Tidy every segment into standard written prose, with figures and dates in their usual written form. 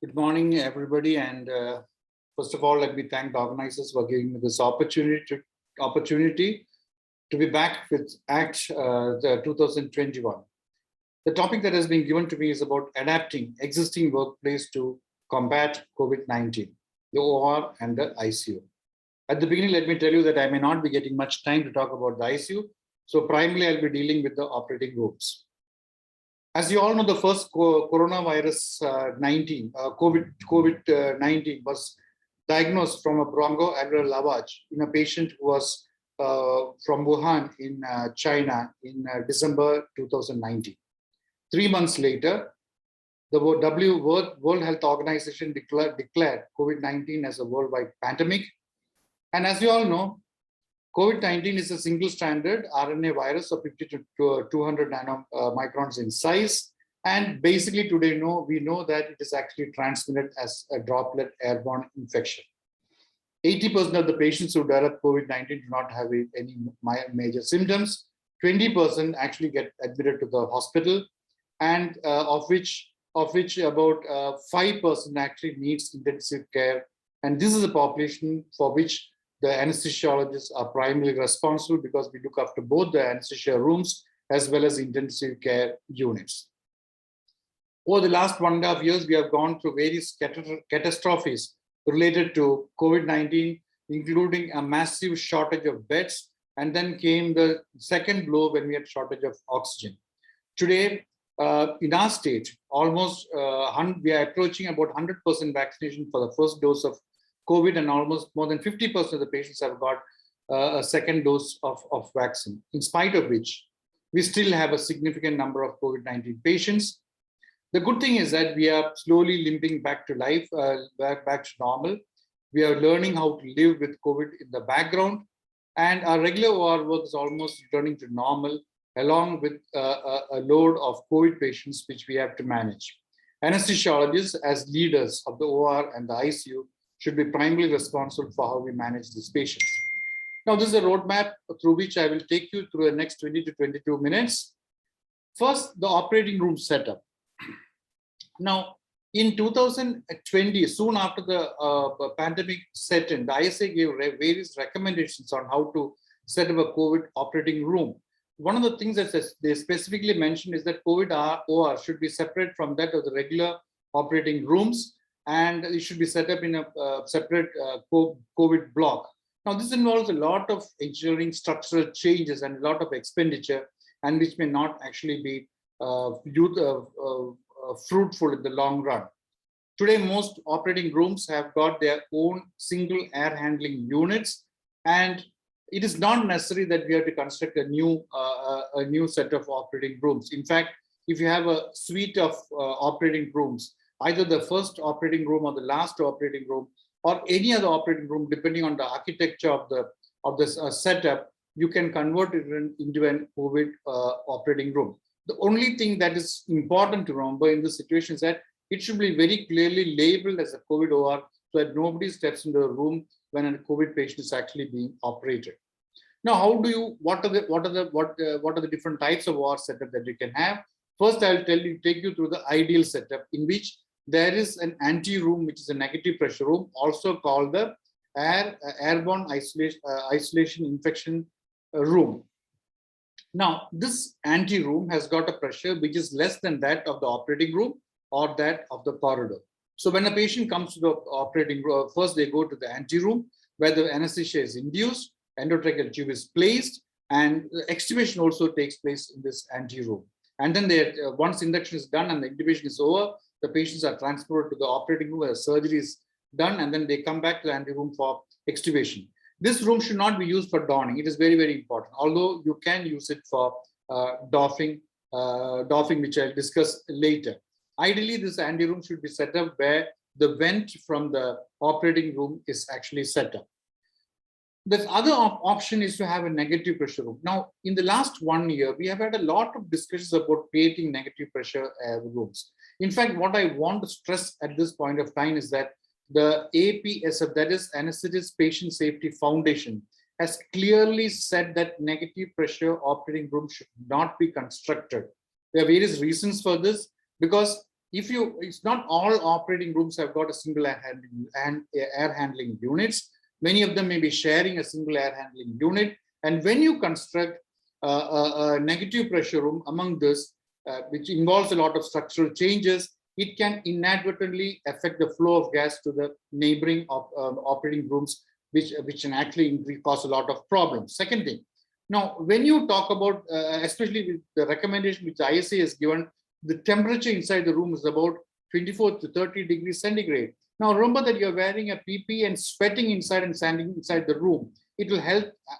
Good morning, everybody. And first of all, let me thank the organizers for giving me this opportunity to be back with ACT 2021. The topic that has been given to me is about adapting existing workplace to combat COVID-19, the OR and the ICU. At the beginning, let me tell you that I may not be getting much time to talk about the ICU. So primarily, I'll be dealing with the operating rooms. As you all know, the first coronavirus 19, COVID-19 was diagnosed from a bronchoalveolar lavage in a patient who was from Wuhan in China in December 2019. 3 months later, the World Health Organization declared COVID-19 as a worldwide pandemic. And as you all know, COVID-19 is a single-stranded RNA virus of 50 to 200 nanomicrons in size. And basically today, we know that it is actually transmitted as a droplet airborne infection. 80% of the patients who develop COVID-19 do not have any major symptoms. 20% actually get admitted to the hospital, and of which about 5% actually needs intensive care. And this is a population for which the anesthesiologists are primarily responsible, because we look after both the anesthesia rooms as well as intensive care units. Over the last 1.5 years, we have gone through various catastrophes related to COVID-19, including a massive shortage of beds, and then came the second blow when we had shortage of oxygen. Today, in our state, almost we are approaching about 100% vaccination for the first dose of COVID, and almost more than 50% of the patients have got a second dose of vaccine, in spite of which we still have a significant number of COVID-19 patients. The good thing is that we are slowly limping back to life, back to normal. We are learning how to live with COVID in the background, and our regular OR work is almost returning to normal, along with a load of COVID patients which we have to manage. Anesthesiologists, as leaders of the OR and the ICU, should be primarily responsible for how we manage these patients. Now, this is a roadmap through which I will take you through the next 20 to 22 minutes. First, the operating room setup. Now, in 2020, soon after the pandemic set in, the ISA gave various recommendations on how to set up a COVID operating room. One of the things that they specifically mentioned is that COVID OR should be separate from that of the regular operating rooms, and it should be set up in a separate COVID block. Now, this involves a lot of engineering structural changes and a lot of expenditure, and which may not actually be fruitful in the long run. Today, most operating rooms have got their own single air handling units, and it is not necessary that we have to construct a new set of operating rooms. In fact, if you have a suite of operating rooms, either the first operating room or the last operating room, or any other operating room, depending on the architecture of the setup, you can convert it into an COVID operating room. The only thing that is important to remember in this situation is that it should be very clearly labeled as a COVID OR, so that nobody steps into a room when a COVID patient is actually being operated. Now, what are the different types of OR setup that you can have? First, I'll take you through the ideal setup, in which there is an anteroom, which is a negative pressure room, also called the airborne isolation infection room. Now, this anteroom has got a pressure which is less than that of the operating room or that of the corridor. So when a patient comes to the operating room, first they go to the anteroom, where the anesthesia is induced, endotracheal tube is placed, and extubation also takes place in this anteroom. And then once induction is done and the intubation is over, the patients are transported to the operating room where surgery is done, and then they come back to the anteroom for extubation. This room should not be used for donning. It is very, very important, although you can use it for doffing, which I'll discuss later. Ideally, this anteroom should be set up where the vent from the operating room is actually set up. The other option is to have a negative pressure room. Now, in the last 1 year, we have had a lot of discussions about creating negative pressure rooms. In fact, what I want to stress at this point of time is that the APSF, that is Anaesthetic Patient Safety Foundation, has clearly said that negative pressure operating room should not be constructed. There are various reasons for this, because it's not all operating rooms have got a single air handling units. Many of them may be sharing a single air handling unit. And when you construct a negative pressure room among this, which involves a lot of structural changes, it can inadvertently affect the flow of gas to the neighboring operating rooms, which can actually cause a lot of problems. Second thing, now when you talk about, especially with the recommendation which ISA has given, the temperature inside the room is about 24 to 30 degrees centigrade. Now remember that you're wearing a PP and sweating inside and standing inside the room. It will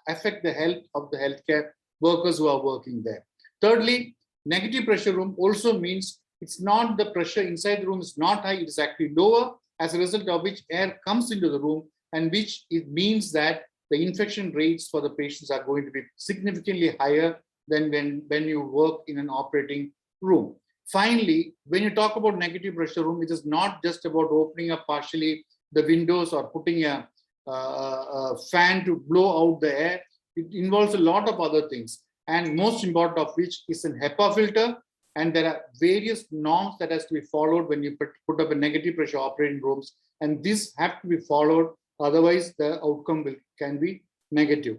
affect the health of the healthcare workers who are working there. Thirdly, negative pressure room also means it's not the pressure inside the room is not high, it is actually lower, as a result of which air comes into the room, and which it means that the infection rates for the patients are going to be significantly higher than when you work in an operating room. Finally, when you talk about negative pressure room, it is not just about opening up partially the windows or putting a fan to blow out the air. It involves a lot of other things, and most important of which is an HEPA filter. And there are various norms that has to be followed when you put up a negative pressure operating rooms, and these have to be followed. Otherwise, the outcome can be negative.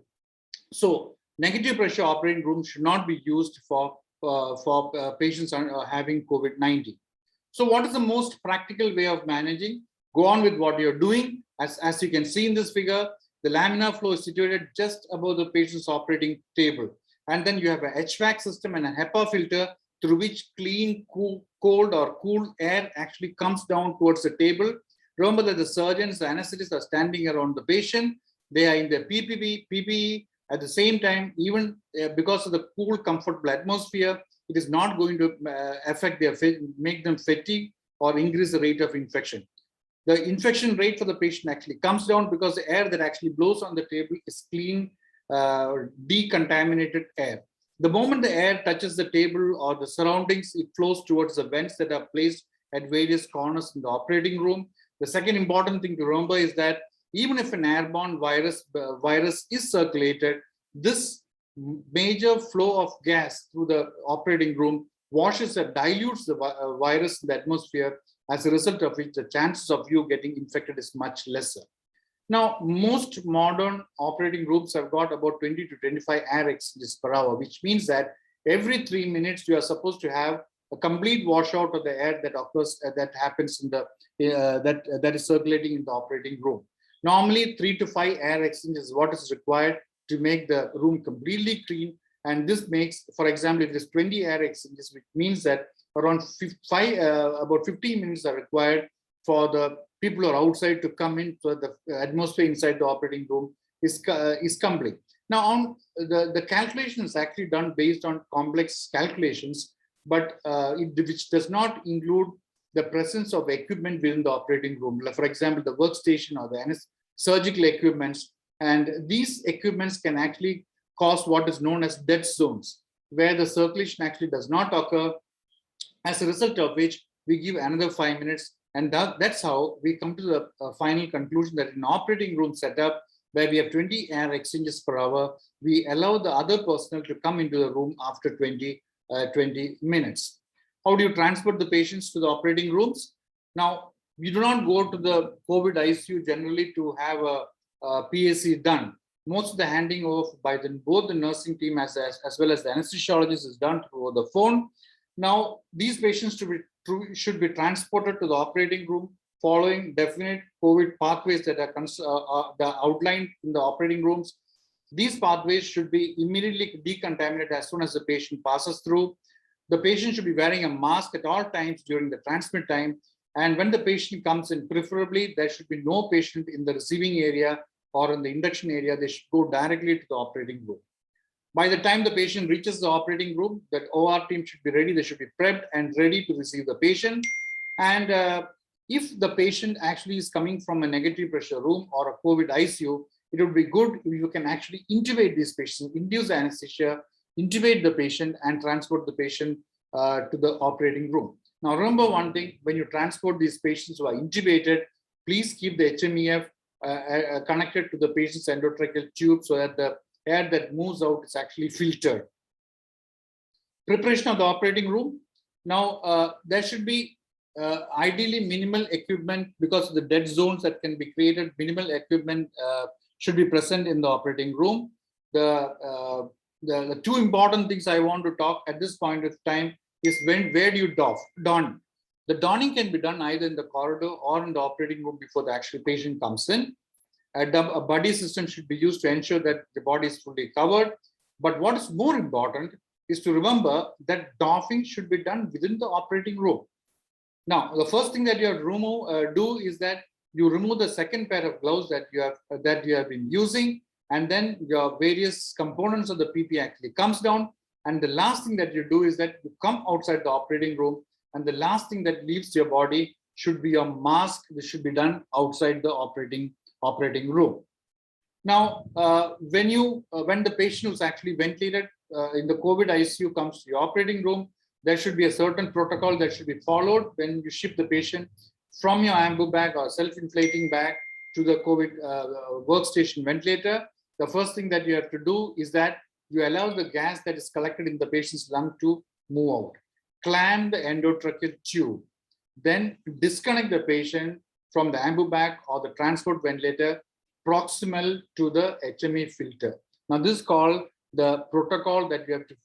So, negative pressure operating rooms should not be used for patients having COVID-19. So what is the most practical way of managing? Go on with what you're doing. As you can see in this figure, the laminar flow is situated just above the patient's operating table. And then you have a HVAC system and a HEPA filter through which clean, cold or cool air actually comes down towards the table. Remember that the surgeons, the anesthetists are standing around the patient. They are in their PPE. At the same time, even because of the cool, comfortable atmosphere, it is not going to make them fatigue or increase the rate of infection. The infection rate for the patient actually comes down because the air that actually blows on the table is clean, decontaminated air. The moment the air touches the table or the surroundings, it flows towards the vents that are placed at various corners in the operating room. The second important thing to remember is that even if an airborne virus is circulated, this major flow of gas through the operating room washes and dilutes the virus in the atmosphere, as a result of which the chances of you getting infected is much lesser. Now, most modern operating rooms have got about 20 to 25 air exchanges per hour, which means that every 3 minutes you are supposed to have a complete washout of the air that occurs, that happens in the that is circulating in the operating room. Normally, 3 to 5 air exchanges is what is required to make the room completely clean. And this makes, for example, if there's 20 air exchanges, which means that around about 15 minutes are required for the people who are outside to come in, so the atmosphere inside the operating room is complete. Now, the calculation is actually done based on complex calculations, but which does not include the presence of equipment within the operating room. Like, for example, the workstation or the surgical equipments. And these equipments can actually cause what is known as dead zones, where the circulation actually does not occur, as a result of which we give another 5 minutes. And that's how we come to the final conclusion that in operating room setup, where we have 20 air exchanges per hour, we allow the other personnel to come into the room after 20 minutes. How do you transport the patients to the operating rooms? Now, you do not go to the COVID ICU generally to have a PAC done. Most of the handing off by both the nursing team as well as the anesthesiologist is done through the phone. Now, these patients should be transported to the operating room following definite COVID pathways that are outlined in the operating rooms. These pathways should be immediately decontaminated as soon as the patient passes through. The patient should be wearing a mask at all times during the transmit time. And when the patient comes in, preferably there should be no patient in the receiving area or in the induction area. They should go directly to the operating room. By the time the patient reaches the operating room, that OR team should be ready. They should be prepped and ready to receive the patient. And if the patient actually is coming from a negative pressure room or a COVID ICU, it would be good if you can actually intubate these patients, induce anesthesia, intubate the patient, and transport the patient to the operating room. Now, remember one thing: when you transport these patients who are intubated, please keep the HMEF connected to the patient's endotracheal tube so that the air that moves out is actually filtered. Preparation of the operating room. Now, there should be ideally minimal equipment, because of the dead zones that can be created. Minimal equipment should be present in the operating room. The two important things I want to talk at this point of time is where do you don. The donning can be done either in the corridor or in the operating room before the actual patient comes in. A buddy system should be used to ensure that the body is fully covered. But what is more important is to remember that doffing should be done within the operating room. Now, the first thing that you have to do is that you remove the second pair of gloves that you have been using, and then your various components of the PP actually comes down. And the last thing that you do is that you come outside the operating room, and the last thing that leaves your body should be your mask. This should be done outside the operating room. Now, when the patient who's actually ventilated in the COVID ICU comes to the operating room, there should be a certain protocol that should be followed when you ship the patient from your ambu bag or self-inflating bag to the COVID workstation ventilator. The first thing that you have to do is that you allow the gas that is collected in the patient's lung to move out. Clamp the endotracheal tube. Then disconnect the patient from the ambu bag or the transport ventilator proximal to the HME filter. Now, this is called the protocol that you have to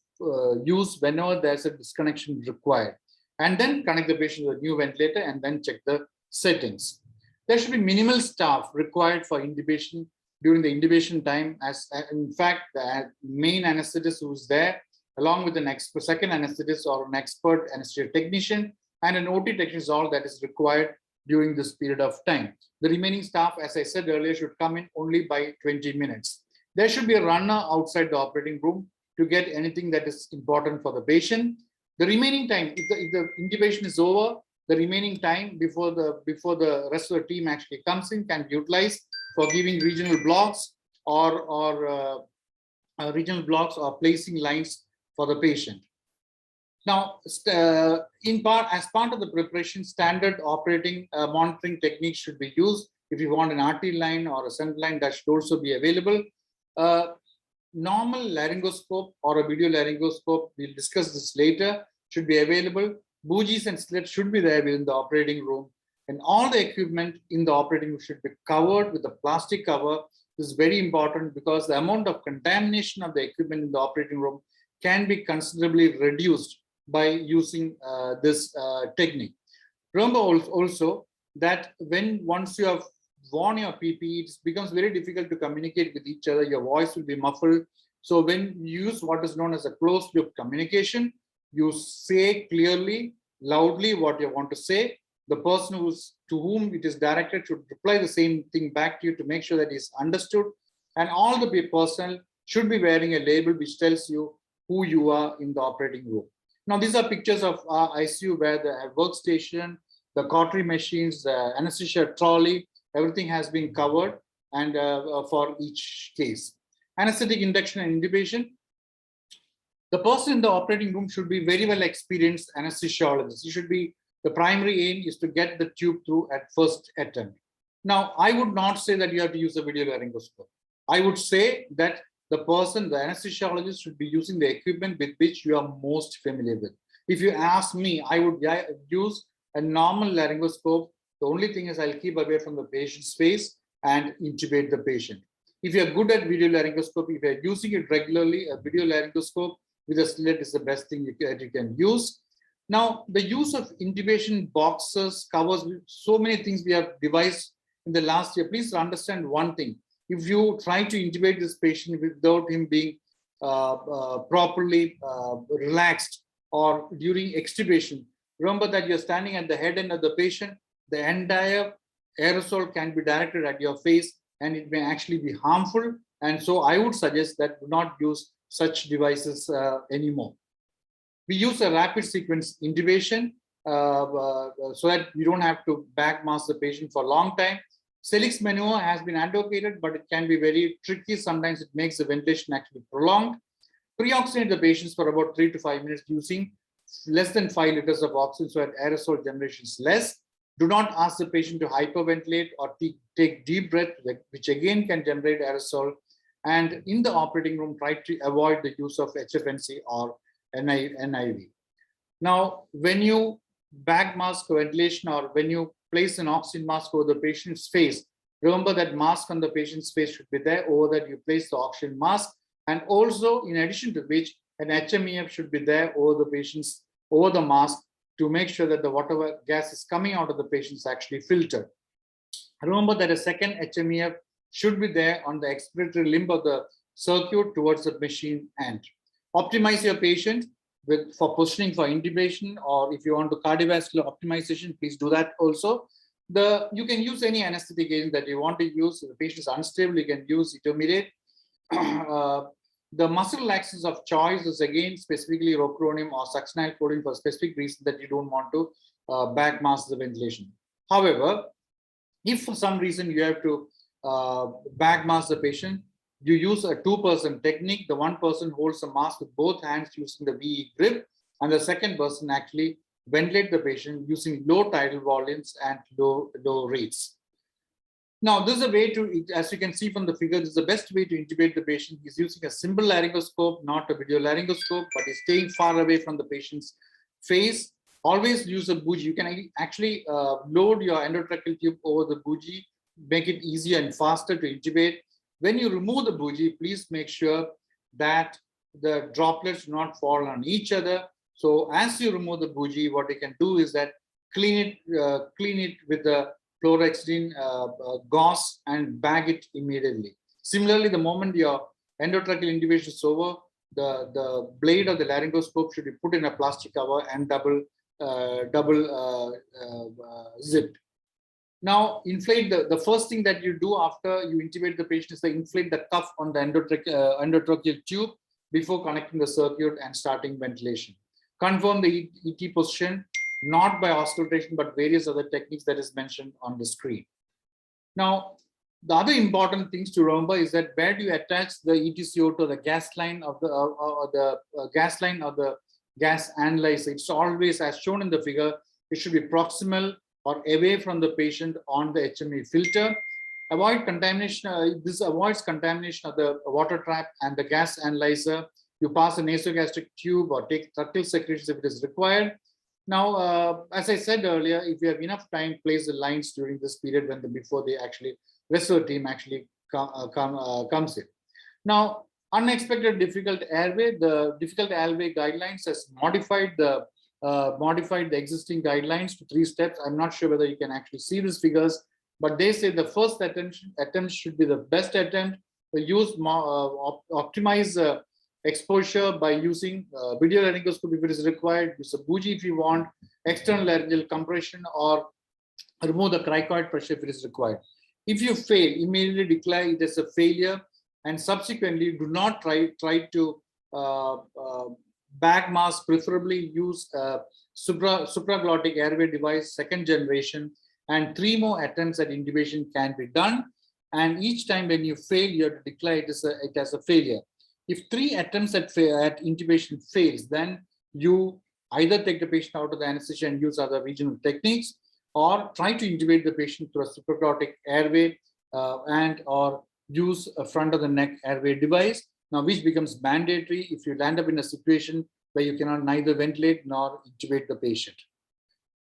use whenever there's a disconnection required. And then connect the patient to a new ventilator and then check the settings. There should be minimal staff required for intubation during the intubation time. As in fact, the main anesthetist who's there, along with an second anesthetist or an expert anesthesia technician and an OT technician, is all that is required during this period of time. The remaining staff, as I said earlier, should come in only by 20 minutes. There should be a runner outside the operating room to get anything that is important for the patient. The remaining time, if the intubation is over, the remaining time before the rest of the team actually comes in can be utilized for giving regional blocks or placing lines for the patient. Now, as part of the preparation, standard operating monitoring techniques should be used. If you want an RT line or a send line, that should also be available. Normal laryngoscope or a video laryngoscope, we'll discuss this later, should be available. Bougies and slits should be there within the operating room. And all the equipment in the operating room should be covered with a plastic cover. This is very important because the amount of contamination of the equipment in the operating room can be considerably reduced by using this technique. Remember also that once you have worn your PPE, it becomes very difficult to communicate with each other. Your voice will be muffled. So when you use what is known as a closed loop communication, you say clearly, loudly what you want to say. The person to whom it is directed should reply the same thing back to you to make sure that it's understood. And all the personnel should be wearing a label which tells you who you are in the operating room. Now, these are pictures of our ICU where the workstation, the cautery machines, the anesthesia trolley, everything has been covered and for each case. Anaesthetic induction and intubation. The person in the operating room should be very well experienced anesthesiologist. The primary aim is to get the tube through at first attempt. Now, I would not say that you have to use a video laryngoscope. I would say that the anesthesiologist should be using the equipment with which you are most familiar with. If you ask me, I would use a normal laryngoscope. The only thing is I'll keep away from the patient's face and intubate the patient. If you're good at video laryngoscopy, if you're using it regularly, a video laryngoscope with a slit is the best thing that you can use. Now, the use of intubation boxes, covers, so many things we have devised in the last year. Please understand one thing. If you try to intubate this patient without him being properly relaxed or during extubation, remember that you're standing at the head end of the patient. The entire aerosol can be directed at your face and it may actually be harmful. And so I would suggest that do not use such devices anymore. We use a rapid sequence intubation so that you don't have to back mask the patient for a long time. Celix maneuver has been advocated, but it can be very tricky. Sometimes it makes the ventilation actually prolonged. Pre-oxygenate the patients for about 3 to 5 minutes using less than 5 liters of oxygen so that aerosol generation is less. Do not ask the patient to hyperventilate or take deep breath, which again can generate aerosol. And in the operating room, try to avoid the use of HFNC or NIV. Now, when you bag mask ventilation, or when you place an oxygen mask over the patient's face, remember that mask on the patient's face should be there. Over that, you place the oxygen mask, and also in addition to which, an HMEF should be there over the patient's, over the mask, to make sure that the whatever gas is coming out of the patient is actually filtered. Remember that a second HMEF should be there on the expiratory limb of the circuit towards the machine end. Optimize your patient for positioning for intubation, or if you want to cardiovascular optimization, please do that also. You can use any anesthetic agent that you want to use. If the patient is unstable, you can use etomidate. The muscle relaxants of choice is again specifically rocuronium or succinyl codeine for specific reason that you don't want to back mask the ventilation. However, if for some reason you have to back mask the patient, you use a two-person technique. The one person holds the mask with both hands using the VE grip, and the second person actually ventilate the patient using low tidal volumes and low rates. Now, this is a way to, as you can see from the figure, this is the best way to intubate the patient. He's using a simple laryngoscope, not a video laryngoscope, but is staying far away from the patient's face. Always use a bougie. You can actually load your endotracheal tube over the bougie, make it easier and faster to intubate. When you remove the bougie, please make sure that the droplets do not fall on each other. So as you remove the bougie, what you can do is that clean it with the chlorhexidine gauze and bag it immediately. Similarly, the moment your endotracheal intubation is over, the blade of the laryngoscope should be put in a plastic cover and double zipped. Now, inflate the first thing that you do after you intubate the patient is to inflate the cuff on the endotracheal tube before connecting the circuit and starting ventilation. Confirm the ET position, not by auscultation, but various other techniques that is mentioned on the screen. Now, the other important things to remember is that where do you attach the ETCO to the gas line of the gas line or the gas analyzer? It's always, as shown in the figure, it should be proximal or away from the patient on the HME filter. Avoid contamination. This avoids contamination of the water trap and the gas analyzer. You pass a nasogastric tube or take ductal secretions if it is required. Now, as I said earlier, if you have enough time, place the lines during this period when before they actually rest of the team actually comes in. Now, unexpected difficult airway. The difficult airway guidelines has modified the existing guidelines to 3 steps. I'm not sure whether you can actually see these figures, but they say the first attempt should be the best attempt. Use optimize exposure by using video laryngoscopy if it is required. Use a bougie if you want, external laryngeal compression, or remove the cricoid pressure if it is required. If you fail, immediately declare it as a failure, and subsequently do not try to back mask. Preferably use a supraglottic airway device, 2nd generation, and 3 more attempts at intubation can be done. And each time when you fail, you have to declare it as a failure. If 3 attempts at intubation fails, then you either take the patient out of the anesthesia and use other regional techniques, or try to intubate the patient through a supraglottic airway and or use a front of the neck airway device. Now, which becomes mandatory if you land up in a situation where you cannot neither ventilate nor intubate the patient.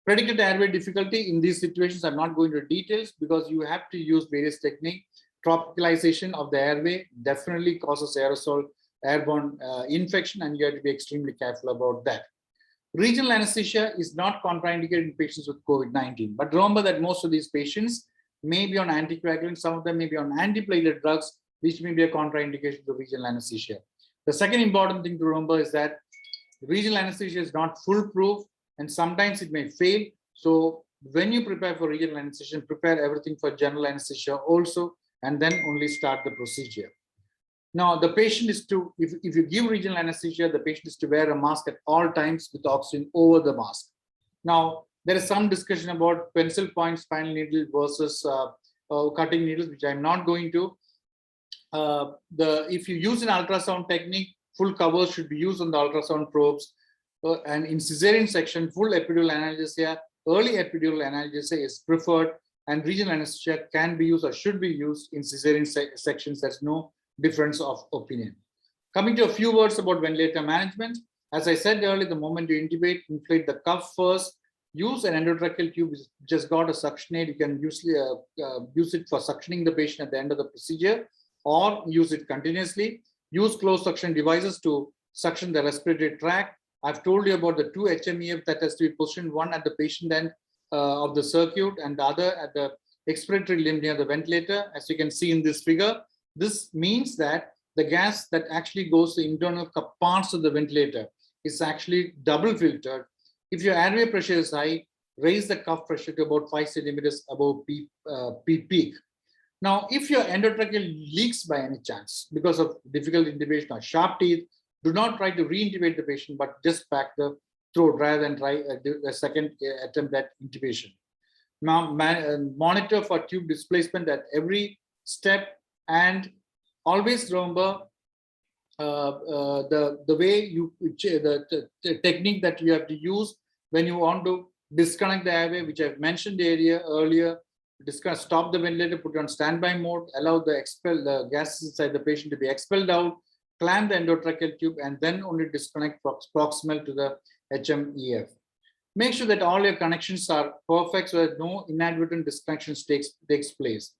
Predicted airway difficulty in these situations, I'm not going into details because you have to use various techniques. Tropicalization of the airway definitely causes aerosol airborne infection, and you have to be extremely careful about that. Regional anesthesia is not contraindicated in patients with COVID-19, but remember that most of these patients may be on anticoagulants, some of them may be on antiplatelet drugs, which may be a contraindication to regional anesthesia. The second important thing to remember is that regional anesthesia is not foolproof, and sometimes it may fail. So when you prepare for regional anesthesia, prepare everything for general anesthesia also, and then only start the procedure. Now, the patient is to, if you give regional anesthesia, the patient is to wear a mask at all times with oxygen over the mask. Now, there is some discussion about pencil point spinal needle versus cutting needles, which I'm not going to. If you use an ultrasound technique, full covers should be used on the ultrasound probes. And in cesarean section, full epidural analgesia, early epidural analgesia is preferred, and regional anesthesia can be used or should be used in cesarean sections. There's no difference of opinion. Coming to a few words about ventilator management. As I said earlier, the moment you intubate, inflate the cuff first, use an endotracheal tube which just got a suction aid. You can usually use it for suctioning the patient at the end of the procedure, or use it continuously. Use closed suction devices to suction the respiratory tract. I've told you about the 2 HMEF that has to be positioned, one at the patient end of the circuit and the other at the expiratory limb near the ventilator. As you can see in this figure, this means that the gas that actually goes to internal parts of the ventilator is actually double filtered. If your airway pressure is high, raise the cuff pressure to about 5 centimeters above peak. Now, if your endotracheal leaks by any chance because of difficult intubation or sharp teeth, do not try to re-intubate the patient, but just pack the throat rather than try a second attempt at intubation. Now, monitor for tube displacement at every step, and always remember the way you the technique that you have to use when you want to disconnect the airway, which I've mentioned earlier. Stop the ventilator, put it on standby mode, allow the gases inside the patient to be expelled out, clamp the endotracheal tube, and then only disconnect proximal to the HMEF. Make sure that all your connections are perfect so that no inadvertent disconnections takes place.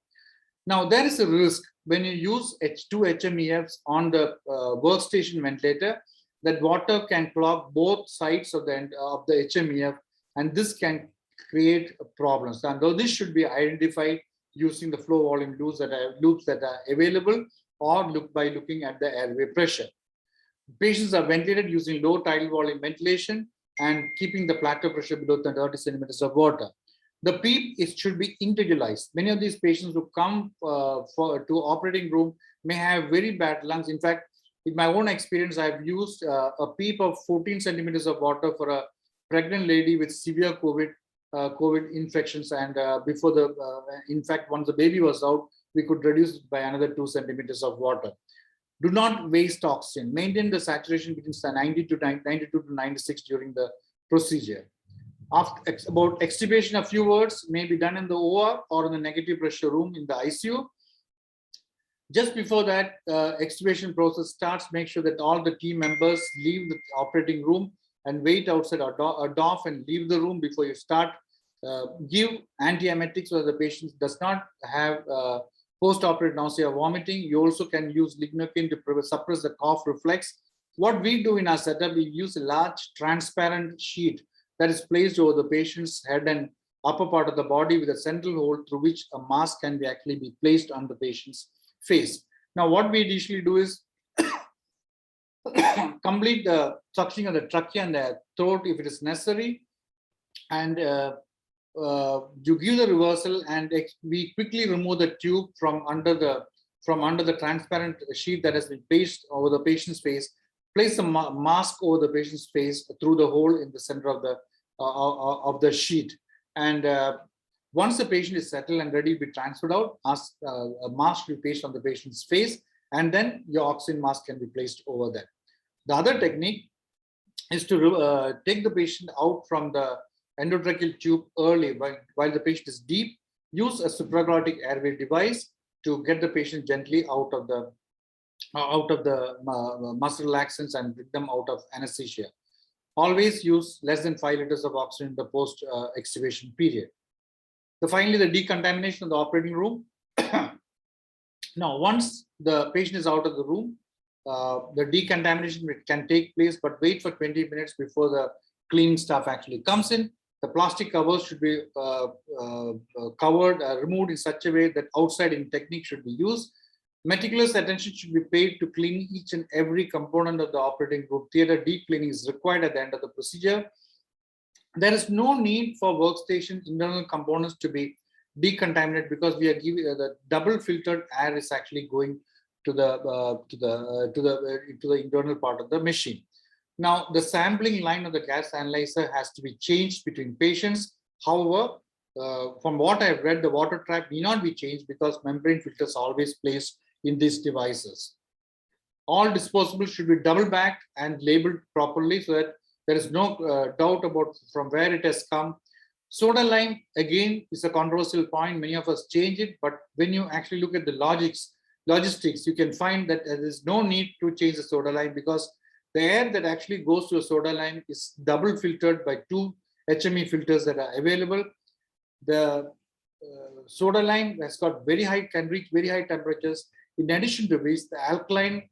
Now, there is a risk when you use two HMEFs on the workstation ventilator that water can clog both sides of the HMEF, and this can create problems. And though this should be identified using the flow volume loops that are available, or by looking at the airway pressure. Patients are ventilated using low tidal volume ventilation and keeping the plateau pressure below 30 centimeters of water. The PEEP should be individualized. Many of these patients who come to operating room may have very bad lungs. In fact, in my own experience, I've used a PEEP of 14 centimeters of water for a pregnant lady with severe COVID infections, and before in fact, once the baby was out, we could reduce it by another 2 centimeters of water. Do not waste oxygen. Maintain the saturation between 92 to 96 during the procedure. After about extubation, a few words may be done in the OR or in the negative pressure room in the ICU. Just before that extubation process starts, make sure that all the team members leave the operating room and wait outside or doff and leave the room before you start. Give antiemetics so the patient does not have post-operative nausea or vomiting. You also can use lignocaine to suppress the cough reflex. What we do in our setup, we use a large transparent sheet that is placed over the patient's head and upper part of the body with a central hole through which a mask can actually be placed on the patient's face. Now, what we usually do is complete the suctioning of the trachea and the throat if it is necessary, and you give the reversal, and we quickly remove the tube from under the transparent sheet that has been placed over the patient's face. Place a mask over the patient's face through the hole in the center of the sheet, and once the patient is settled and ready to be transferred out, ask a mask to be placed on the patient's face, and then your oxygen mask can be placed over that. The other technique is to take the patient out from the endotracheal tube early while the patient is deep. Use a supraglottic airway device to get the patient gently out of the muscle relaxants and bring them out of anesthesia. Always use less than 5 liters of oxygen in the post extubation period. Finally, the decontamination of the operating room. Now, once the patient is out of the room, the decontamination can take place, but wait for 20 minutes before the cleaning staff actually comes in. The plastic covers should be removed in such a way that outside in technique should be used. Meticulous attention should be paid to clean each and every component of the operating room theater. Deep cleaning is required at the end of the procedure. There is no need for workstation internal components to be decontaminated because we are giving the double filtered air is actually going to the internal part of the machine. Now, the sampling line of the gas analyzer has to be changed between patients. However, from what I've read, the water trap need not be changed because membrane filters are always placed in these devices. All disposables should be double bagged and labeled properly so that there is no doubt about from where it has come. Soda lime, again, is a controversial point. Many of us change it, but when you actually look at the logistics, you can find that there is no need to change the soda lime because the air that actually goes to a soda lime is double filtered by 2 HME filters that are available. The soda lime has got can reach very high temperatures. In addition to which, the alkaline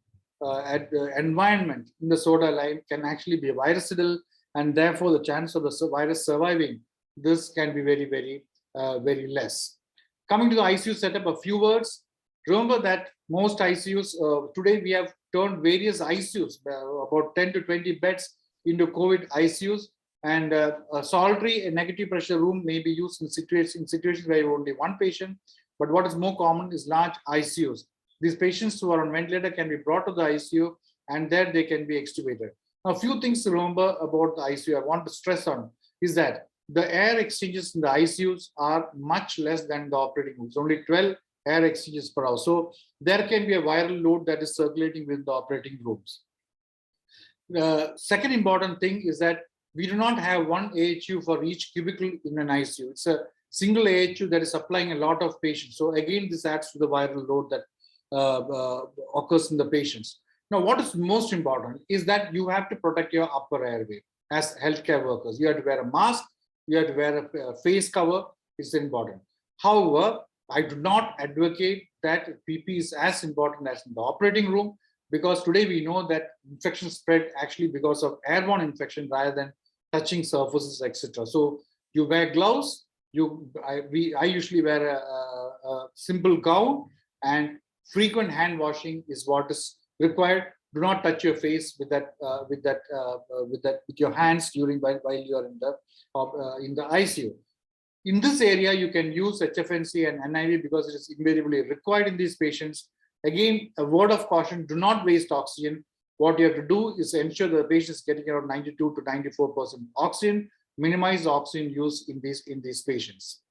environment in the soda lime can actually be virucidal, and therefore the chance of the virus surviving this can be very less. Coming to the ICU setup, a few words. Remember that most ICUs, today we have turned various ICUs, about 10 to 20 beds into COVID ICUs, and a solitary negative pressure room may be used in situations where you have only one patient. But what is more common is large ICUs. These patients who are on ventilator can be brought to the ICU, and there they can be extubated. Now, a few things to remember about the ICU I want to stress on is that the air exchanges in the ICUs are much less than the operating rooms, only 12 air exchanges per hour. So there can be a viral load that is circulating within the operating rooms. The second important thing is that we do not have one AHU for each cubicle in an ICU. It's a single AHU that is supplying a lot of patients. So again, this adds to the viral load that occurs in the patients. Now, what is most important is that you have to protect your upper airway as healthcare workers. You have to wear a mask, you have to wear a face cover. It's important. However, I do not advocate that PP is as important as in the operating room, because today we know that infections spread actually because of airborne infection rather than touching surfaces, etc. So you wear gloves. I usually wear a simple gown, and frequent hand washing is what is required. Do not touch your face with your hands while you are in the ICU. In this area, you can use HFNC and NIV because it is invariably required in these patients. Again, a word of caution: do not waste oxygen. What you have to do is ensure the patient is getting around 92 to 94% oxygen. Minimize the oxygen use in these patients.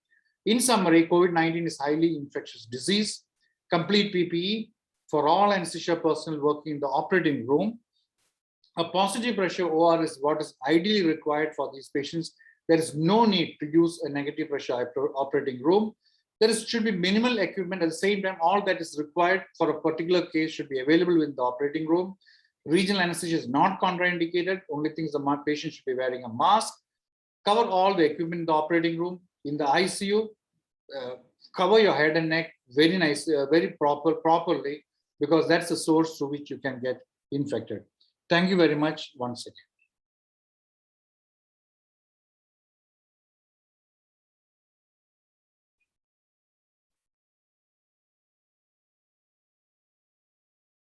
In summary, COVID-19 is highly infectious disease. Complete PPE for all anesthesia personnel working in the operating room. A positive pressure OR is what is ideally required for these patients. There is no need to use a negative pressure operating room. Should be minimal equipment. At the same time, all that is required for a particular case should be available in the operating room. Regional anesthesia is not contraindicated. Only thing is the patient should be wearing a mask. Cover all the equipment in the operating room. In the ICU, cover your head and neck very nicely, very properly, because that's the source through which you can get infected. Thank you very much once again.